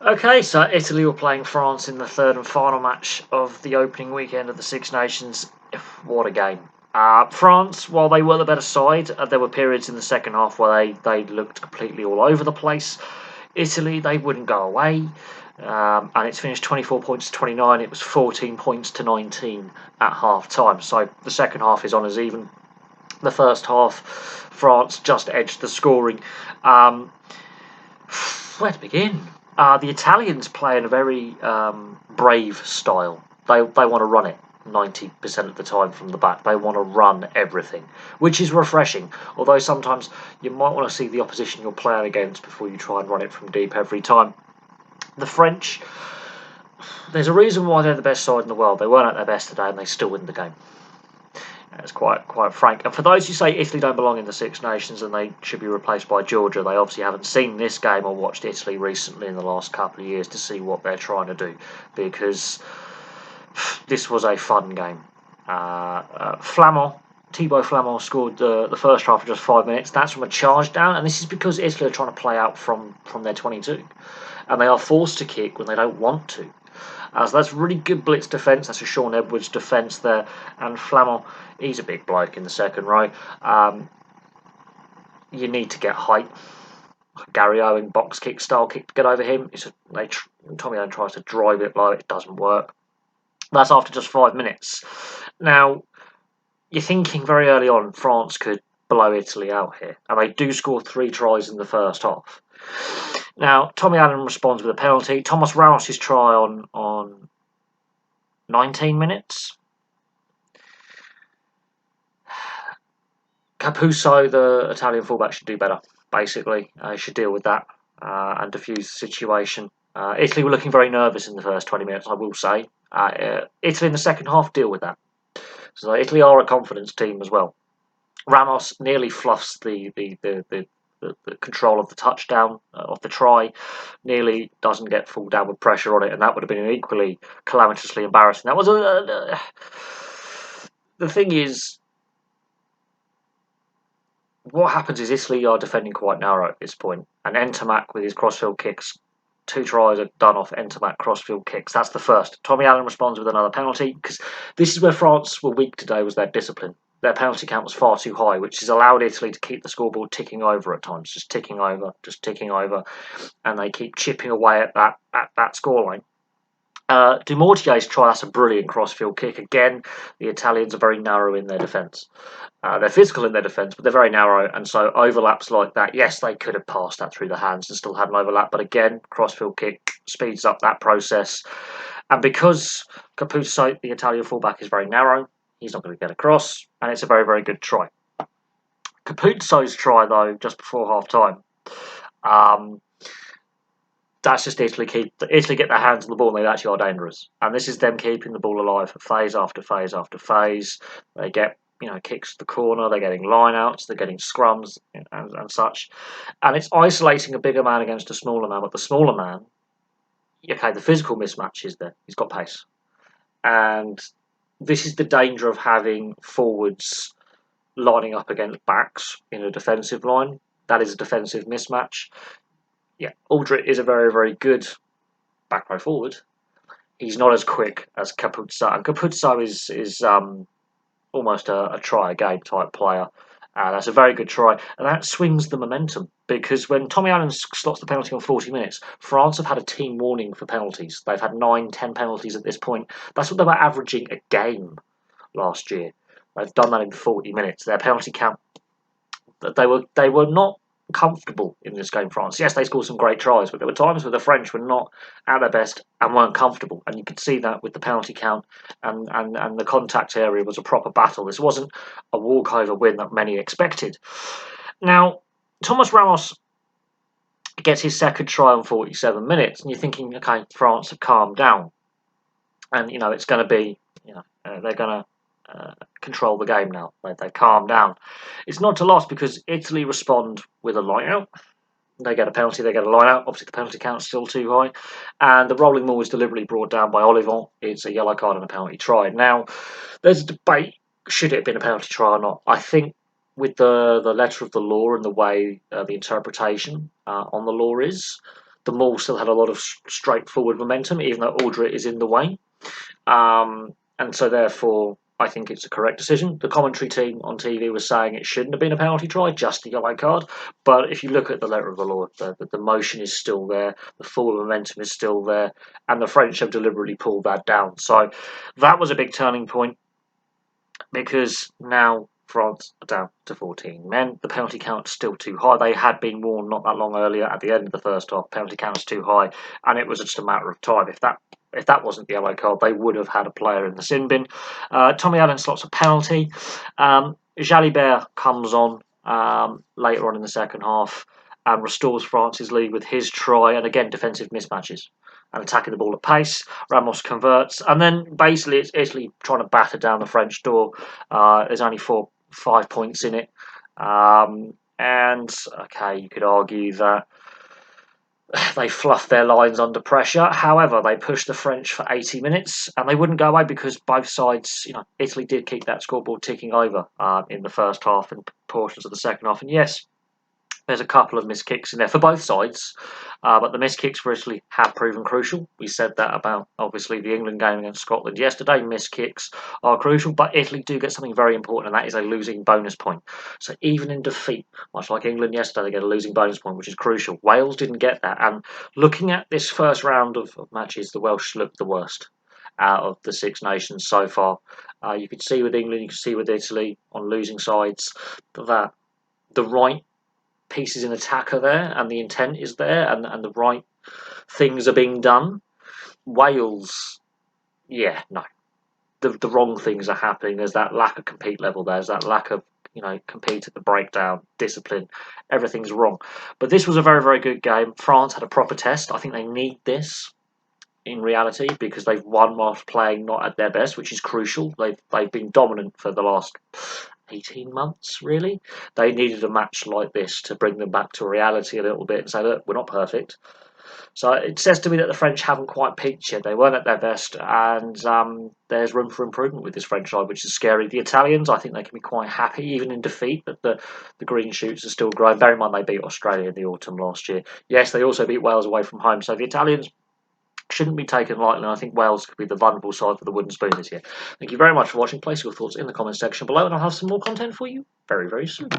Okay, so Italy were playing France in the third and final match of the opening weekend of the Six Nations. What a game. France, while they were the better side, there were periods in the second half where they looked completely all over the place. Italy, they wouldn't go away. And it's finished 24 points to 29. It was 14 points to 19 at half time. So the second half is on as even. The first half, France just edged the scoring. Um, where to begin? The Italians play in a very brave style. They want to run it 90% of the time from the back. They want to run everything, which is refreshing. Although sometimes you might want to see the opposition you're playing against before you try and run it from deep every time. The French, there's a reason why they're the best side in the world. They weren't at their best today and they still win the game. It's quite frank. And for those who say Italy don't belong in the Six Nations and they should be replaced by Georgia, they obviously haven't seen this game or watched Italy recently in the last couple of years to see what they're trying to do, because this was a fun game. Thibaut Flamand scored the first half in just 5 minutes. That's from a charge down, and this is because Italy are trying to play out from their 22, and they are forced to kick when they don't want to. So that's really good blitz defence. That's a Sean Edwards defence there. And Flamand, he's a big bloke in the second row. You need to get height. Gary Owen box kick style kick to get over him. Tommy Owen tries to drive it low. It doesn't work. That's after just 5 minutes. Now, you're thinking very early on France could blow Italy out here. And they do score 3 tries in the first half. Now, Tommy Allen responds with a penalty. Thomas Ramos' try on 19 minutes. Capuzzo, the Italian fullback, should do better, basically. Should deal with that and defuse the situation. Italy were looking very nervous in the first 20 minutes, I will say. Italy in the second half deal with that. So Italy are a confidence team as well. Ramos nearly fluffs the control of the touchdown of the try, nearly doesn't get full downward pressure on it, and that would have been equally calamitously embarrassing. That was the thing is, what happens is Italy are defending quite narrow at this point, and Entomac with his crossfield kicks, 2 tries are done off Entomac crossfield kicks. That's the first. Tommy Allen responds with another penalty, because this is where France were weak today, was their discipline. Their penalty count was far too high, which has allowed Italy to keep the scoreboard ticking over at times, just ticking over, and they keep chipping away at that scoreline. Dumortier's try, that's a brilliant crossfield kick. Again, the Italians are very narrow in their defence. They're physical in their defence, but they're very narrow, and so overlaps like that, yes, they could have passed that through the hands and still had an overlap, but again, crossfield kick speeds up that process. And because Capuzzo, the Italian fullback, is very narrow, he's not going to get across, and it's a very, very good try. Capuzzo's try, though, just before half-time, that's just Italy get their hands on the ball and they actually are dangerous. And this is them keeping the ball alive for phase after phase after phase. They get kicks to the corner, they're getting lineouts, they're getting scrums and such. And it's isolating a bigger man against a smaller man, but the smaller man, okay, the physical mismatch is there. He's got pace. And this is the danger of having forwards lining up against backs in a defensive line. That is a defensive mismatch. Yeah, Aldrit is a very, very good back row forward. He's not as quick as Capuzzo, and Capuzzo is almost a try a game type player. That's a very good try, and that swings the momentum, because when Tommy Allen slots the penalty on 40 minutes, France have had a team warning for penalties. They've had 9-10 penalties at this point. That's what they were averaging a game last year. They've done that in 40 minutes. Their penalty count, they were not comfortable in this game, France. Yes, they scored some great tries, but there were times where the French were not at their best and weren't comfortable. And you could see that with the penalty count, and the contact area was a proper battle. This wasn't a walkover win that many expected. Now, Thomas Ramos gets his second try on 47 minutes, and you're thinking, okay, France have calmed down. And, it's going to be, they're going to control the game now. They calm down. It's not to last, because Italy respond with a line out. They get a penalty, they get a line out. Obviously, the penalty count's still too high. And the rolling ball is deliberately brought down by Olivon. It's a yellow card and a penalty try. Now, there's a debate, should it have been a penalty try or not? I think with the letter of the law and the way the interpretation on the law is, the Maul still had a lot of straightforward momentum, even though Aldrit is in the way. And so therefore, I think it's a correct decision. The commentary team on TV was saying it shouldn't have been a penalty try, just a yellow card. But if you look at the letter of the law, the motion is still there, the forward momentum is still there, and the French have deliberately pulled that down. So that was a big turning point, because now France are down to 14 men. The penalty count is still too high. They had been warned not that long earlier at the end of the first half. Penalty count is too high, and it was just a matter of time. If that wasn't the yellow card, they would have had a player in the sin bin. Tommy Allen slots a penalty. Jalibert comes on later on in the second half and restores France's lead with his try, and again defensive mismatches and attacking the ball at pace. Ramos converts, and then basically it's Italy trying to batter down the French door. There's only 5 points in it, and okay, you could argue that they fluffed their lines under pressure. However, they pushed the French for 80 minutes, and they wouldn't go away because both sides, Italy did keep that scoreboard ticking over in the first half and portions of the second half. And yes, there's a couple of missed kicks in there for both sides, but the missed kicks for Italy have proven crucial. We said that about, obviously, the England game against Scotland yesterday. Missed kicks are crucial, but Italy do get something very important, and that is a losing bonus point. So even in defeat, much like England yesterday, they get a losing bonus point, which is crucial. Wales didn't get that, and looking at this first round of matches, the Welsh looked the worst out of the Six Nations so far. You could see with England, you could see with Italy on losing sides that the right pieces in attack are there, and the intent is there, and the right things are being done. Wales, yeah, no. The wrong things are happening. There's that lack of compete level. There's that lack of, compete at the breakdown, discipline. Everything's wrong. But this was a very, very good game. France had a proper test. I think they need this in reality because they've won whilst playing not at their best, which is crucial. They've been dominant for the last 18 months, really. They needed a match like this to bring them back to reality a little bit and say, look, we're not perfect. So it says to me that the French haven't quite peaked yet. They weren't at their best, and there's room for improvement with this French side, which is scary. The Italians, I think they can be quite happy, even in defeat, that the green shoots are still growing. Bear in mind they beat Australia in the autumn last year. Yes, they also beat Wales away from home. So the Italians shouldn't be taken lightly, and I think Wales could be the vulnerable side for the wooden spoon this year. Thank you very much for watching. Place your thoughts in the comments section below, and I'll have some more content for you very, very soon.